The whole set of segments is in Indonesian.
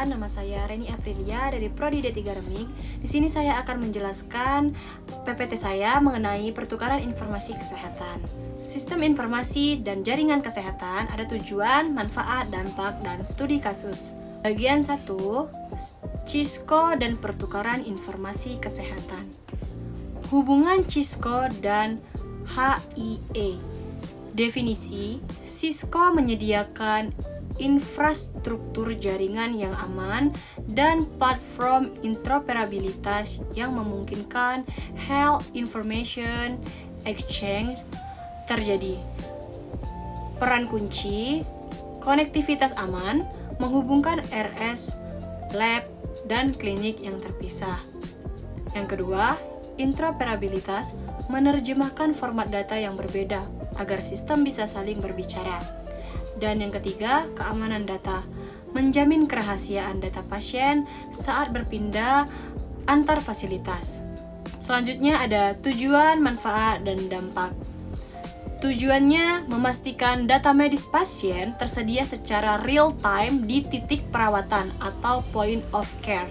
perkenalkan, nama saya Reni Aprilia dari Prodi D3 Remik. Di sini saya akan menjelaskan PPT saya mengenai pertukaran informasi kesehatan. Sistem informasi dan jaringan kesehatan ada tujuan, manfaat, dampak, dan studi kasus. Bagian 1, CISCO dan pertukaran informasi kesehatan. Hubungan CISCO dan HIE. Definisi, CISCO menyediakan infrastruktur jaringan yang aman dan platform interoperabilitas yang memungkinkan health information exchange terjadi. Peran kunci, konektivitas aman, menghubungkan RS, lab, dan klinik yang terpisah. Yang kedua, interoperabilitas, menerjemahkan format data yang berbeda agar sistem bisa saling berbicara. Dan yang ketiga, keamanan data, menjamin kerahasiaan data pasien saat berpindah antar fasilitas. Selanjutnya ada tujuan, manfaat, dan dampak. Tujuannya memastikan data medis pasien tersedia secara real time di titik perawatan atau point of care,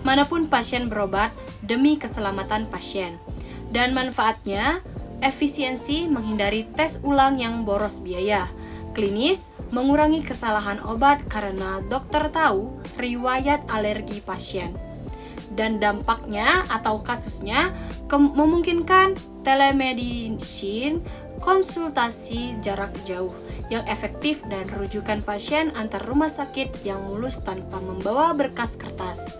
manapun pasien berobat demi keselamatan pasien. Dan manfaatnya, efisiensi menghindari tes ulang yang boros biaya. Klinis, mengurangi kesalahan obat karena dokter tahu riwayat alergi pasien. Dan dampaknya atau kasusnya memungkinkan telemedicine, konsultasi jarak jauh yang efektif dan rujukan pasien antar rumah sakit yang mulus tanpa membawa berkas kertas.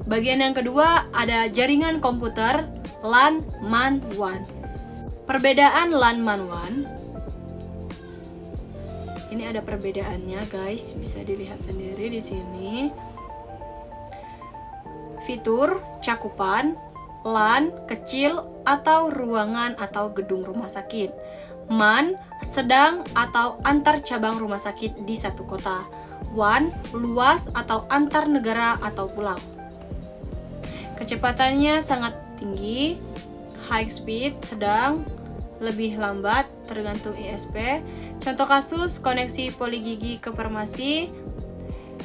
Bagian yang kedua ada jaringan komputer LAN MAN WAN. Perbedaan LAN MAN WAN. Ini ada perbedaannya, guys, bisa dilihat sendiri di sini. Fitur, cakupan, LAN, kecil atau ruangan atau gedung rumah sakit. MAN, sedang atau antar cabang rumah sakit di satu kota. WAN, luas atau antar negara atau pulau. Kecepatannya sangat tinggi, high speed, sedang, lebih lambat, tergantung ISP. Contoh kasus, koneksi poligigi ke farmasi.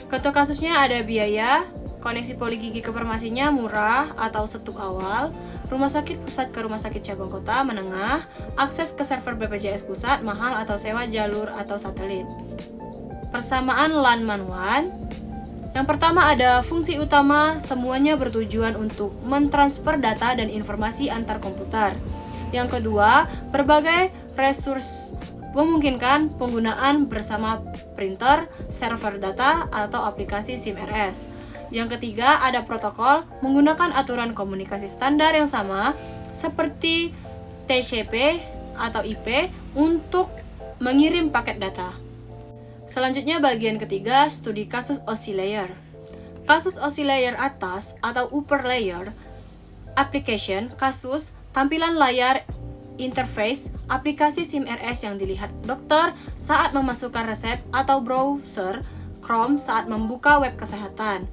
Contoh kasusnya ada biaya, koneksi poligigi ke farmasinya murah atau setup awal, rumah sakit pusat ke rumah sakit cabang kota menengah, akses ke server BPJS pusat mahal atau sewa jalur atau satelit. Persamaan LAN MAN WAN. Yang pertama ada fungsi utama, semuanya bertujuan untuk mentransfer data dan informasi antar komputer. Yang kedua, berbagai resource memungkinkan penggunaan bersama printer, server data, atau aplikasi SIM-RS. Yang ketiga, ada protokol menggunakan aturan komunikasi standar yang sama seperti TCP atau IP untuk mengirim paket data. Selanjutnya bagian ketiga, studi kasus OSI layer. Kasus OSI layer atas atau upper layer application, kasus tampilan layar interface aplikasi SIM-RS yang dilihat dokter saat memasukkan resep atau browser Chrome saat membuka web kesehatan.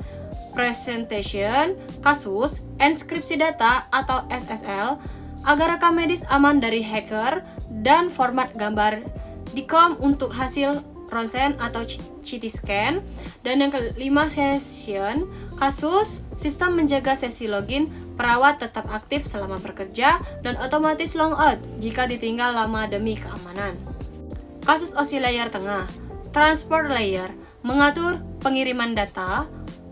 Presentation, kasus enskripsi data atau SSL agar rekam medis aman dari hacker dan format gambar DICOM untuk hasil ronsen atau CT scan. Dan yang kelima, session, kasus sistem menjaga sesi login perawat tetap aktif selama bekerja dan otomatis long out jika ditinggal lama demi keamanan. Kasus OSI layer tengah, transport layer, mengatur pengiriman data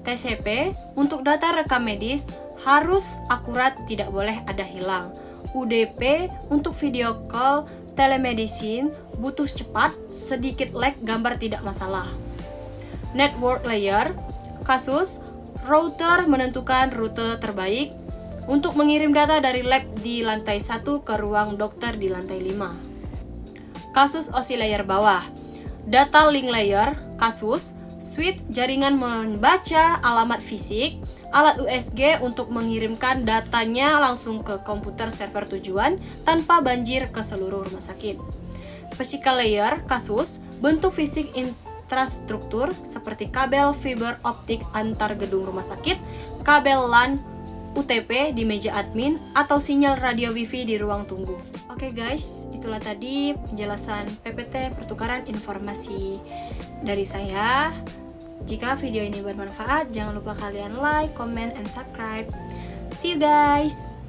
TCP untuk data rekam medis harus akurat, tidak boleh ada hilang. UDP untuk video call telemedicine butuh cepat, sedikit lag gambar tidak masalah. Network layer, kasus router menentukan rute terbaik untuk mengirim data dari lab di lantai 1 ke ruang dokter di lantai 5. Kasus OSI layer bawah, data link layer, kasus switch jaringan membaca alamat fisik, alat USG untuk mengirimkan datanya langsung ke komputer server tujuan tanpa banjir ke seluruh rumah sakit. Physical layer, kasus bentuk fisik infrastruktur seperti kabel fiber optik antar gedung rumah sakit, kabel LAN UTP di meja admin, atau sinyal radio wifi di ruang tunggu. Oke guys, itulah tadi penjelasan PPT pertukaran informasi dari saya. Jika video ini bermanfaat, jangan lupa kalian like, comment, and subscribe. See you guys!